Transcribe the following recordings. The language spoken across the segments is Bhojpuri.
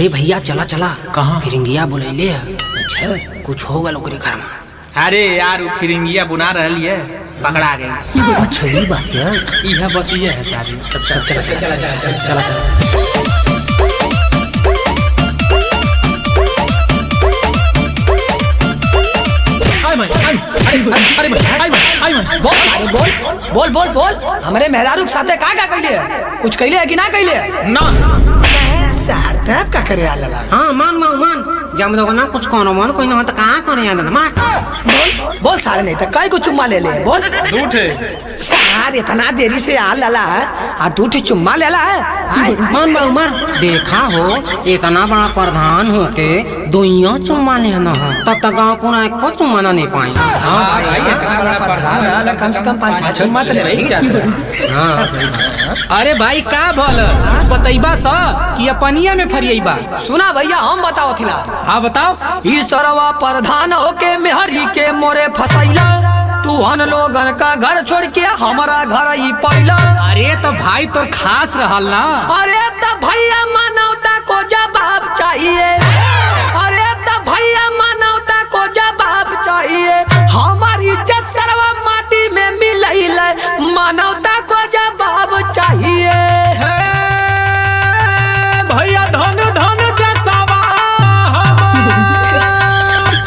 अरे भैया चला चला। कहाँ? फिरिंगिया बुलैले है। अच्छा कुछ हो गल ओकरे घर में। अरे यार वो फिरिंगिया बुना रही है, पकड़ा गई। अच्छा ये बात है। यह बतिया है सारी। चला चला चला चला चला। बोल बोल बोल हमारे मेहरारू के साथे का कैले है? कुछ कैले है कि ना कैले है? ना सार्थक का करे आला। हाँ मान जब लोग ना कुछ कोनो मन कोई ना तो कहाँ करे याद मार बोल सारे नहीं तो कई को चुम्मा ले ले बोल। झूठे सार इतना देरी से आ लला है आ दूठी चुम्मा लेला है। मान देखा हो इतना बड़ा प्रधान हो के दुइया चुम्मा लेना हो तब तक गाँव पूरा एक को चुम्मा ना नहीं पाई। कम से कम 5-6 चुम्मा तो ले। हाँ सही बात। अरे भाई का बोल बतैबा सा कि अपनिया में फरियबा। सुना भैया हम बताओ थिला। हाँ बताओ। इस तरवा प्रधान होके मेहरी के मोरे फसैला। तू हन लोगन का घर छोड़ के हमारा घर ही पैला। अरे तो भाई तोर खास रहल ना। अरे तो भैया मानवता को जवाब चाहिए। अरे तो भैया मानवता को जवाब चाहिए। हमारी इज्जत सर्वा माटी में मिलैल। मानवता को जवाब चाहिए। भैया धन धन जैसावा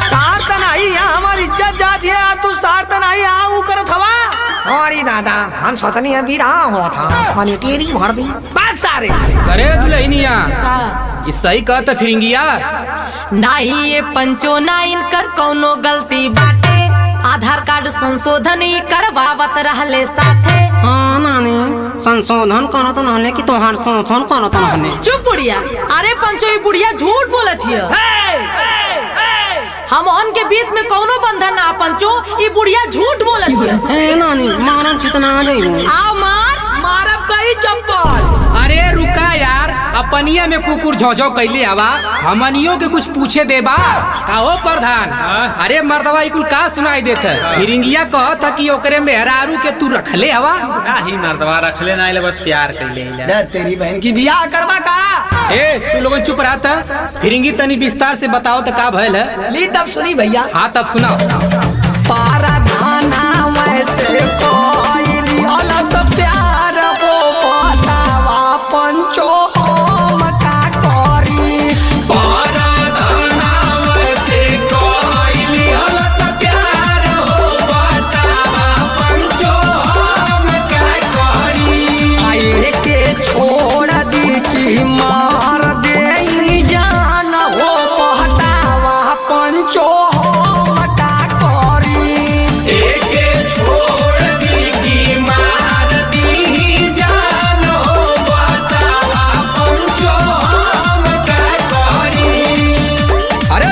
सार त नहीं हमारी इज्जत जाती है। तू सार त नहीं आऊ करत हवा। अरे दादा हम सोचनी है भी रहा हुआ था माने टेरी भर दी बाग सारे। करे दुल्हनिया इस सही कहता फिरिंगिया। नहीं ये पंचो ना इनकर कौनो गलती बाटे। आधार कार्ड संशोधन ही करवावत रहले साथे। हाँ नानी संशोधन करो तो नहले कि तोहार शोषण करो तो नहले। चुप बुढ़िया। अरे पंचो ये बुढ़िया झूठ बोलत हिय। हम उनके बीच में कौनो बंधन ना पंचो। ये बुढ़िया झूठ बोलत हिय। ए नानी मारम चितना जाइबो। आओ मार मारब कई चप्पल। अरे रुका यार अपनिया में कुकुर झोझो कैले हवा हमनियों के कुछ पूछे देबा का हो प्रधान। अरे मर्दवा कुल का सुनाई देता फिरिंगिया कहत कि ओकरे मेहरारू के तू रखले हवा। नहीं मर्दवा रखले ना बस प्यार कैले। तेरी बहन की बियाह करवा का। ए तू लोगन चुप रहता। फिरिंगी तनी विस्तार से बताओ तो का भइल है। ली तब सुनी भैया। हाँ तब सुनाओ। पाराधाना वैसे कोइली अलग प्यार हो बतावा पंचो हम का करी। पाराधाना वैसे कोइली अलग प्यार हो बतावा पंचो हम का करी। आए के छोड़ दी की मार दे जान हो पहटावा पंचो हम का करी। एके छोड़ दी की मार दी जान हो बतावा पंचो हम का करी। अरे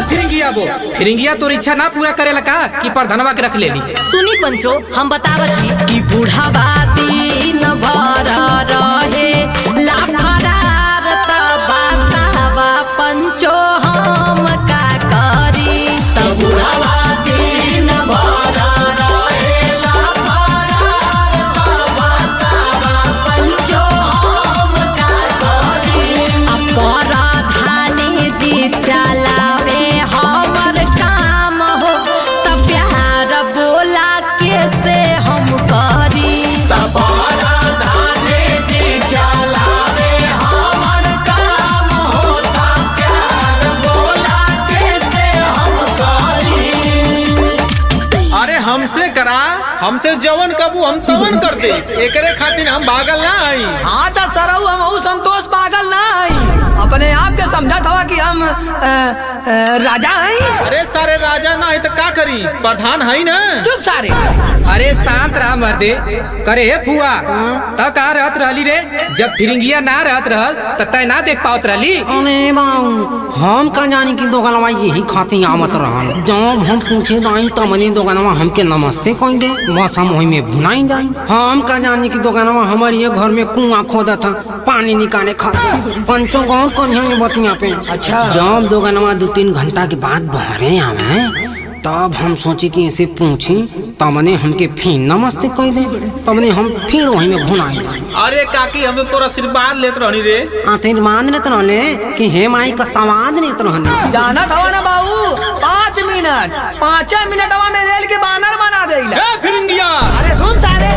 फिरिंगिया तोर इच्छा ना पूरा करेला का कि प्रधानवा के रख लेली। सुनी पंचो हम बतावत ही कि बूढ़ावा दिन भर रहे लाफरार त बतावा पंचो हम का करी। त बूढ़ावा दिन भर रहे लाफरार त बतावा पंचो हम का करी। प्रधानी जी चलावे हमर काम हो त प्यार बोला कैसे हम करी। प्रधानी जी चलावे हमर काम हो त प्यार बोला कैसे हम करी। अरे हमसे करा, हमसे जवन कबू हम तवन कर दे। एकरे खातिर हम भागल ना आई। हाँ तो सरऊ हम संतोष पागल ना है। अपने आप के समझा था कि हम राजा हैं। अरे सारे राजा ना है तो का करी, प्रधान है ना। चुप सारे। अरे शांत रहा मर्दे। करे हे फुआ त का रहत रहली रे। जब फिरिंगिया ना रहत रहल त तय ना देख पावत रहली। अरे बाऊ हम का जानी कि दोगलवा यही खाती आमत रहल। जब हम पूछे दाई तमने दोगलवा हमके नमस्ते कह दे बस हम वही में भुनाई जाई। हम का जानी कि दोगलवा हमारे ये घर में कुआं खोदा था पानी निकाले खातिर। पंचो गौर करिए ये बतिया पे। अच्छा। जब दोगलवा 2-3 घंटा के बाद बहरे आवे तब हम सोचे कि ऐसे पूछे तबने हमके फिर नमस्ते कह दे, तबने हम फिर वहीं में भुनाई जाए। अरे काकी हम तोरा आशीर्वाद लेत रहनी रे। आशीर्वाद लेत रहले कि हे माई का सवाद लेत रहले। जाना था ना बाबू 5 मिनट 5 मिनटवा में रेल के बानर बना दे। ए फिरंगिया, अरे सुन साले।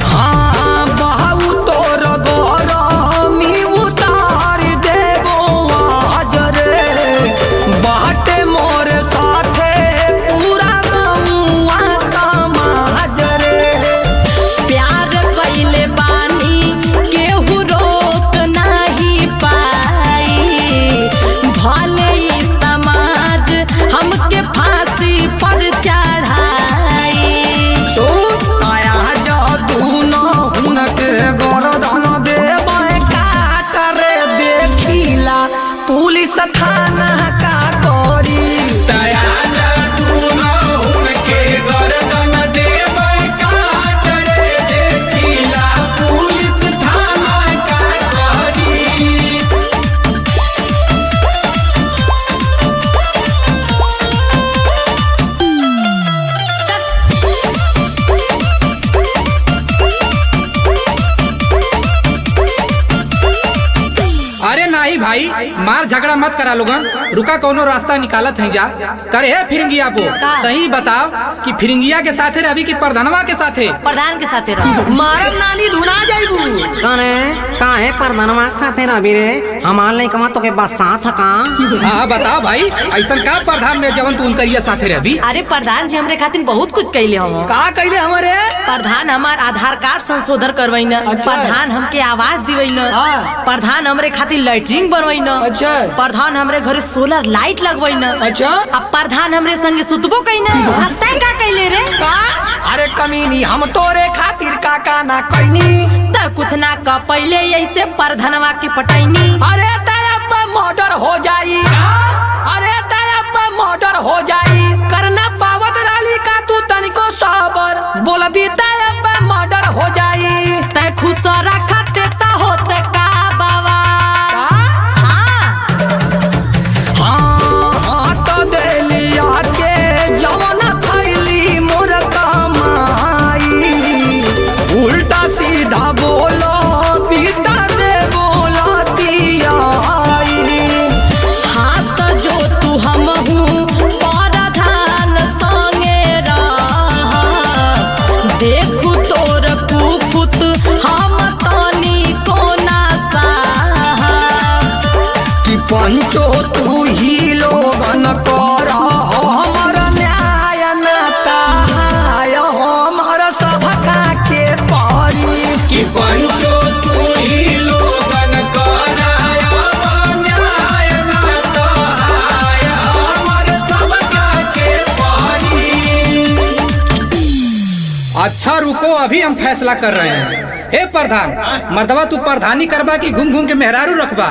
हाँ बहू तोर गोरमी उतार देबो आज रे, बाटे मोर साथे पूरा गौआ समाज रे। प्यार कइले बानी केहू रोक नहीं पाई, भले ही समाज हमके फांसी पर चढ़ाई। आया जादू न हुनके गरदन देबै काट रे, देखिला पुलिस थाना का करी। दया जादू न उनके गर्दन देबै काट रे, देखिला पुलिस थाना का करी। अरे नहीं भाई, मार झगड़ा मत करा लोगन, रुका कोनो रास्ता निकालत है जा। करे है फिरंगिया बो, का? तही बताओ कि फिरंगिया के साथे रवि की प्रधानवा के साथे। प्रधान के साथे रहो। मारब नानी धुना जाइबू। कने काहे प्रधानवा के साथे रवि रे, हमार लइकवा तो के बसात ह का। हाँ बताओ भाई, ऐसा का प्रधान में जवन तू उनकरिया साथे रवि। अरे प्रधान जी हमरे खातिर बहुत कुछ कैले हम। का कइले हमरे? प्रधान हमार आधार कार्ड संशोधन करवाइन, अच्छा। प्रधान हमके आवास दिवाइन, हाँ। प्रधान हमरे खातिर लैट्रिन बनवाइन, अच्छा। प्रधान हमरे घरे सोलर लाइट लगवाइन, अच्छा। अब प्रधान हमरे संगे सुतबो कइना। अब तय का कैले रे? का? अरे कमीनी हम तोरे खातिर का ना कइनी। त कुछ ना क पहले ऐसे प्रधानवा के पटैनी। अरे तब मर्डर हो जाई। अरे तब मर्डर हो जाई, करना पावत राली का तू तनिको सबर, बोलबी तब मर्डर हो जाई। तय खुश रखते त होते का बाबा। हाँ हाँ हाथ देलिया के जवन खैली मोर कमाई, उल्टा सीधा बोलो पीटा दे बोलतियाई। हाथ जो तू हमहू प्रधान संगे रह, देखू तोर कुकुत हम तनी कोना साह। कि पंचो तू ही लोगन कर हमर न्याय नाता, हमर सभका के परी। कि पंचो तू ही लोगन कराया, न्याय ना तो आय, हमर सबका के पारी। अच्छा रुको, अभी हम फैसला कर रहे हैं। हे प्रधान, मर्दवा तू प्रधानी करबा कि घूम घूम के मेहरारू रखबा,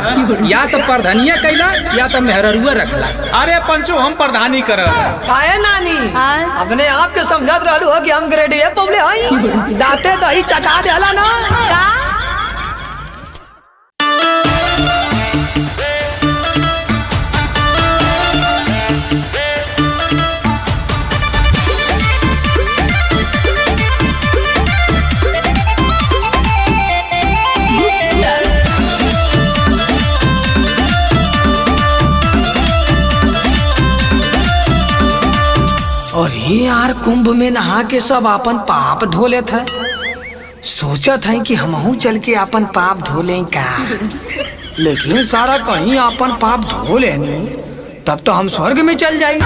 या तो प्रधानिया कैला या तो मेहरारुआ रखला। अरे पंचो हम प्रधानी करब। काहे नानी? हाँ? अपने आप के समझत रहलू हो कि हम ग्रेड ए पवले हई, दाते दही चटा देला ना। का? और ये यार कुंभ में नहा के सब अपन पाप धो लेत है। सोचत है कि हमहू चल के अपन पाप धो लें का, लेकिन सारा कहीं अपन पाप धो लेनी तब तो हम स्वर्ग में चल जाई,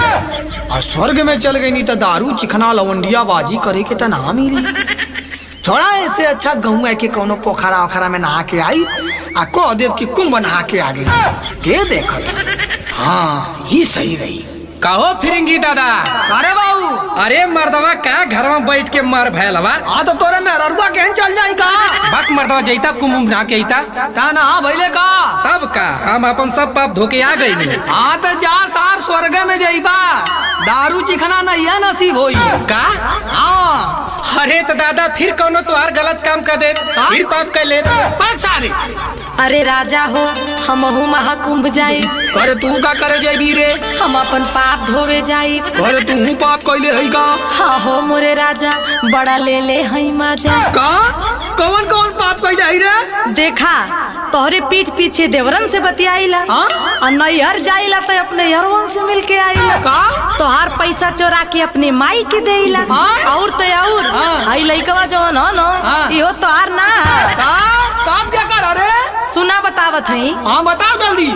और स्वर्ग में चल गई नहीं तो दारू चिखना लवंडिया बाजी करे के तो ना मिली। छोड़ा, ऐसे अच्छा गहुआ के कोनो पोखरा ओखरा में नहा के आई आ कह देव कि कुंभ नहा के आ गई के देखत। हाँ ही सही रही। कहो फिरंगी दादा। अरे बाबू, अरे मर्दवा का घर में बैठ के मर भैलवा। हाँ तो तोरे में अरुआ केहन चल जाई का? बात मर्दवा जैता कुंभ ना के अइता ता ना भइले का? तब का हम अपन सब पाप धोके आ गई। हाँ तो जा सार स्वर्ग में जाइबा, दारू चिखना नहीं है नसीब होई का? हाँ। अरे तो दादा फिर कोनो तुहार गलत काम कर दे, फिर पाप कर ले। सारे अरे राजा हो, हमहू महाकुंभ जाए करे तू का करे जेबी रे? हम अपन पाप धोवे जाई। करे तू पाप कइले है का? हाँ हो मोरे राजा बड़ा ले ले हई मजा। का कौन कौन पाप कइले है रे? देखा तोहरे पीठ पीछे देवरन से बतियाईला और नैहर जाइला तो अपने यरवन से मिल के आईला। का तोहार पैसा चोरा के अपने माई के देईला। और तो और आई लइकवा जवन हो न इहो तोहार ना। का काम क्या कर रे? सुना बतावत हई। हां बताओ जल्दी।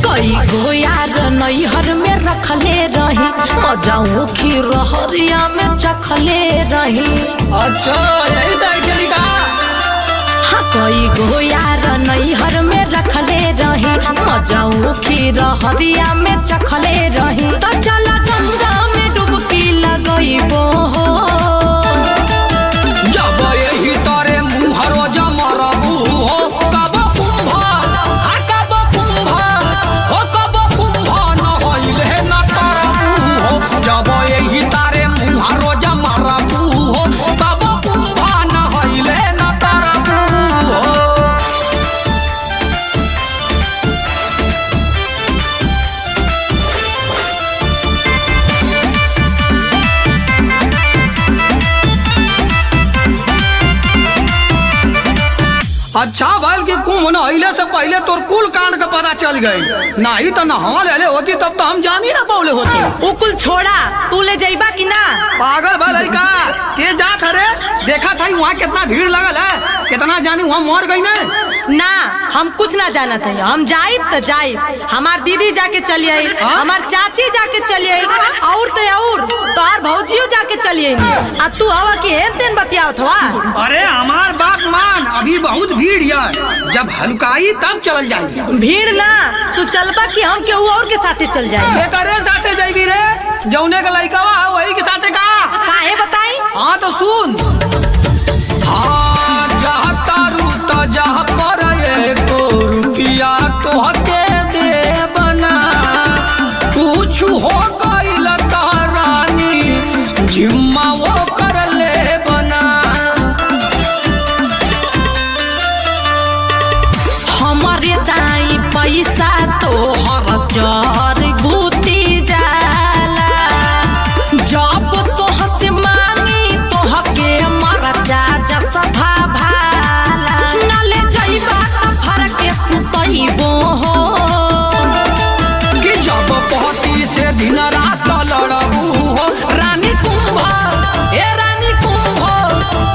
कई गो यार नैहर में रखले रही मजाऊ की रहरिया में चखले रही। अच्छा यही सही चली का? हाँ कई गो यार नैहर में रखले रही मजाऊ की रहरिया में चखले रही। तो चला गंगा में डुबकी लगइबो हो। जब यही तारे मुहरो जमरबू हो कब कुंभ आ कब कुंभ हो कब कुंभ न होइले न करबू हो। जब यही तारे मुहरो जमरबू हो कब कुंभ न होइले न करबू हो। अच्छा भल की कुंभ नहिले से पहले तोर कुल कांड का पता चल गई। नहीं तो नहा ले होती तब तो हम जान ही ना पौले होती। वो कुल छोड़ा तू ले जाइबा कि ना? पागल भल का के जात हरे? देखा था वहाँ कितना भीड़ लगल है, कितना जानी वहाँ मर गई ना। ना हम कुछ ना जानत है। हम जाइब तो जाइब। हमार दीदी जाके चली आई, हमार चाची जाके चली आई और तो और तोहार भौजियो जाके चली आई। आ तू हवा की हेन तेन बतियावत हवा। अरे हमार बात मान, अभी बहुत भीड़ है, जब हल्काई तब चल जाएगी। भीड़ ना तू चलबा कि हम केहू और के साथे चल जाए? के करे साथे जाइबी रे? जौने का लड़का है वही के साथे का? काहे बताई? हाँ तो सुन। हाँ जहाँ तारू तो जहाँ पर एको रुपया तो हके दे बना। कुछ हो गइल त रानी जिम्मा वो कर ले बना। हमारे दाई पैसा तो हर जर बूती जाला। जब तो हंस मांगी तो हके मर जा सभा भाला। न ले जाइबा त फरक सुतइबो हो। कि जब पहती से दिन रात लड़बू हो रानी कुंभ ए रानी कुंभ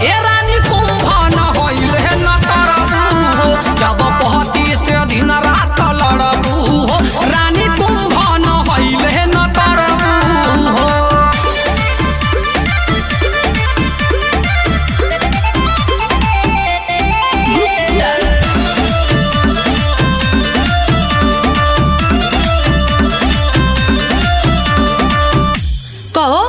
ए रानी कुंभ न होइले न करबू हो। जब पहती से दिन रात लड़बू हो रानी कुंभ न होइले न करबू हो। कहो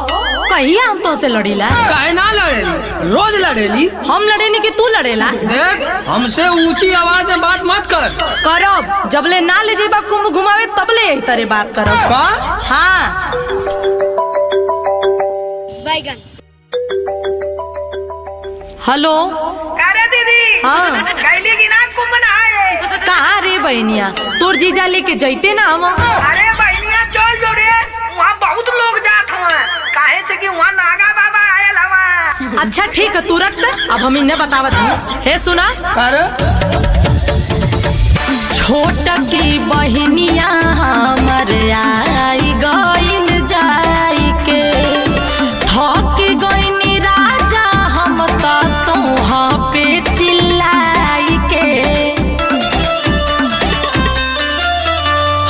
कहिया हम तो से लड़ीला? काहे ना लड़ेली? रोज लड़ेली। हम लड़ेनी कि तू लड़ेला? देख हमसे ऊंची आवाज में बात मत कर। करब जबले ना ले जेबा कुंभ घुमावे तबले यही तरह बात करब। का? हाँ बैगन। हेलो। अरे दीदी हाँ गैली की ना कुंभ नहाए। कहाँ रे बहनिया? तोर जीजा लेके जैते ना हम। अरे बहनिया चल जो रे, वहाँ बहुत लोग जात हवा। काहे से कि वहाँ नागा बाबा आयल हवा। अच्छा ठीक है तू रख दे, अब हम इन्हें बतावत हूँ। हे सुना कर छोट की बहनिया हमर आई गइल जाई के थक गइनी राजा हम तो तोहा पे चिल्लाई के।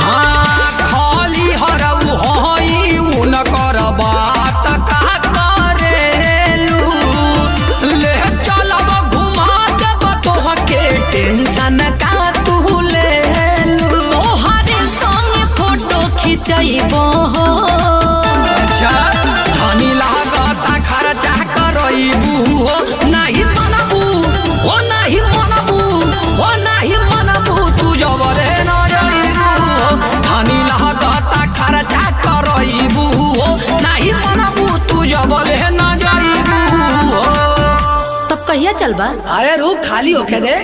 हाँ खाली हरऊ होई उनकर बात का करेलू। ले चलब घुमा देब तोहके टेंशन का तू लेलू। तोहरे संगे फोटो खिंचैबो हो। अच्छा धनी लागता खर्चा करइबू हो नहीं मनबू हो नहीं मनबू हो नहीं मनबू तू जबले न जाइबू हो। धनी लागता खर्चा करइबू हो नहीं मनबू तू जबले न जाइबू हो। तब कहिया चलबा? अरे रूह खाली होके दे।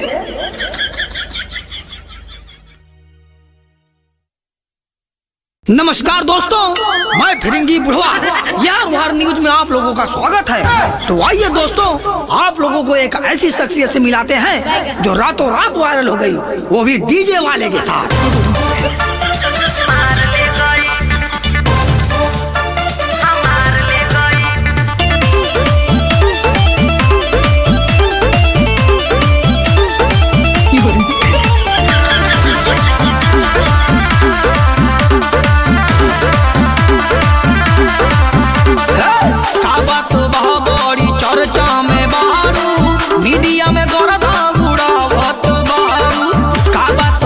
नमस्कार दोस्तों, मैं फिरंगी बुढ़वा यार वार न्यूज में आप लोगों का स्वागत है। तो आइए दोस्तों, आप लोगों को एक ऐसी शख्सियत से मिलाते हैं जो रातों रात वायरल हो गई, वो भी डीजे वाले के साथ। चर्चा में बारू मीडिया में गरदा उड़ावत बारू, का बात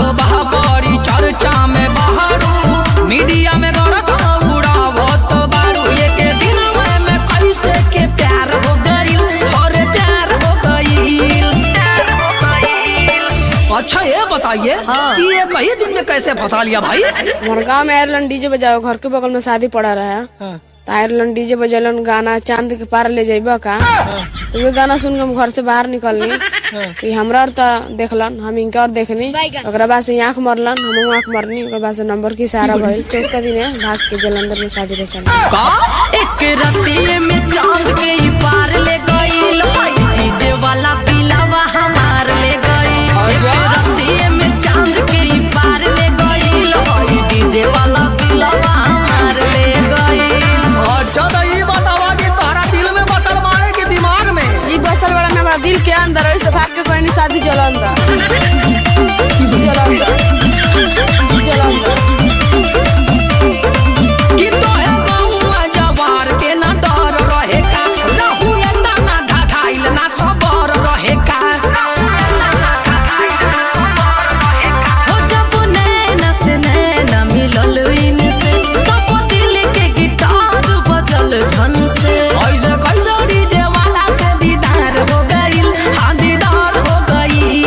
बड़ी चर्चा में बारू मीडिया में गरदा उड़ावत बारू। एक दिन में कैसे के प्यार हो गई और प्यार हो गई। अच्छा ये बताइए कि ये कई दिन में कैसे फंसा लिया भाई? हमारे गाँव में आयरलैंड डीजे बजाओ, घर के बगल में शादी पड़ा रहा है तो आयरलैंड डीजे बजलन गाना चांद के पार ले जाइबा का। तो वो गाना सुन के हम घर से बाहर निकलनी तो हमरा और देखलन, हम इनका और देखनी, ओकरा बाद से आँख मरलन, हम आँख मरनी, ओकरा बाद से नंबर की सहारा भइल। 14 दिन भाग के जलंधर में शादी रचल। एक रतिये में चांद के ही पार ले गई, डीजे वाला बिलावा हमार ले गई। एक रतिये में चांद के ही पार ले गई, डीजे वाला बिलावा हमार ले गई। अच्छा तो ये बतावा कि तारा दिल में बसल मारे के दिमाग में? ये बसल वाला ना हमारा दिल के अंदर है, ऐसे भाग के कोई शादी जलंधर कि तो है बहुआ जवार के ना डर रहे का, रहू एतना ना ढाढाइल ना सबर रहे का। हो जब नैना से नैना मिलल इनसे, तब दिल के गिटार बजल झन से। ऐसे कैसे डीजे वाला से दीदार हो गई, हाँ दीदार हो गई।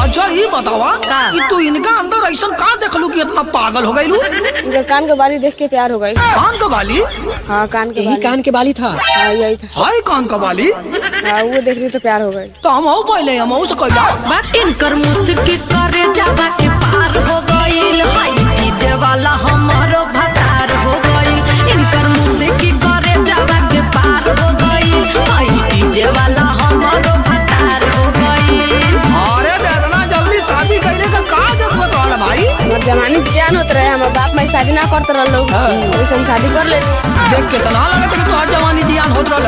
अच्छा ये बतावा कि तू इनका अंदर ऐसा का देखलू कि इतना पागल हो गईलू? इनका कान के बाली देख के प्यार हो गई। कान का बाली? हाँ कान के बाली। कान के बाली था। हाँ यही था। हाय कान का बाली? हाँ वो देख रही तो प्यार हो गई। तो हम पहले हम से कहला इनकर मुस्की करे जावा के पार हो गईल, हाय डीजे वाला हमारो भतार हो गईल। इनकर मुस्की करे जावा के पार हो गईल, हाय डीजे वाला हमारो भतार हो गईल। अरे इतना जल्दी शादी करने का जरूरत वाला भाई? हमारे जवानी जान होते रहे, हमारे बाप माई शादी ना करते रह लोग, वैसे हम शादी कर लेते। देख के तना लगता कि तोहर जवानी जियान होत रहल।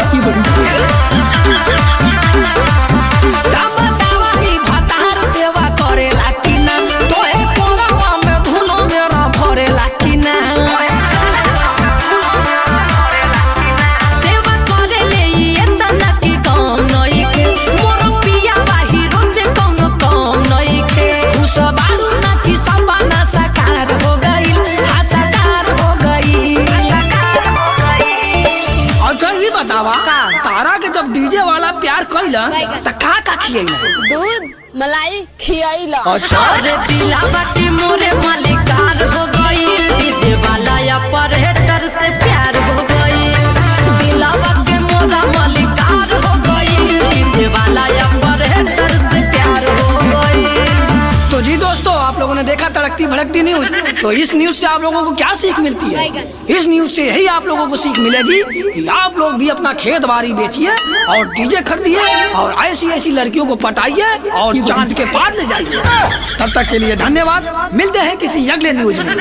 तब दावा ही भतार सेवा करेला कि ना, तोहे कोरवा में धुनो मेरा भरेला कि ना। सेवा करे ले ये तना की काम नइखे, मोर पियावा हीरो से कोनो काम नइखे। खुश बारू ना कि सपना साकार हो गई, हाँ साकार हो गई। अच्छा ये बतावा तारा के जब डीजे वाला प्यार कैला त का खियैला? दूध मलाई खियाइला। अच्छा अरे दिलावा के मोरे मालिकार हो गईल, डीजे वाला ऑपरेटर से प्यार हो गईल। दिलावा के मोरा मालिकार हो गईल, डीजे वाला ऑपरेटर से प्यार हो गईल। तो जी दोस्तों, आप लोगों ने देखा तड़कती भड़कती न्यूज। तो इस न्यूज से आप लोगों को क्या सीख मिलती है? इस न्यूज से यही आप लोगों को सीख मिलेगी कि आप लोग भी अपना खेत बाड़ी बेचिए और डीजे खरीदिए और ऐसी ऐसी लड़कियों को पटाइए और चांद के पार ले जाइए। तब तक के लिए धन्यवाद, मिलते हैं किसी अगले न्यूज में।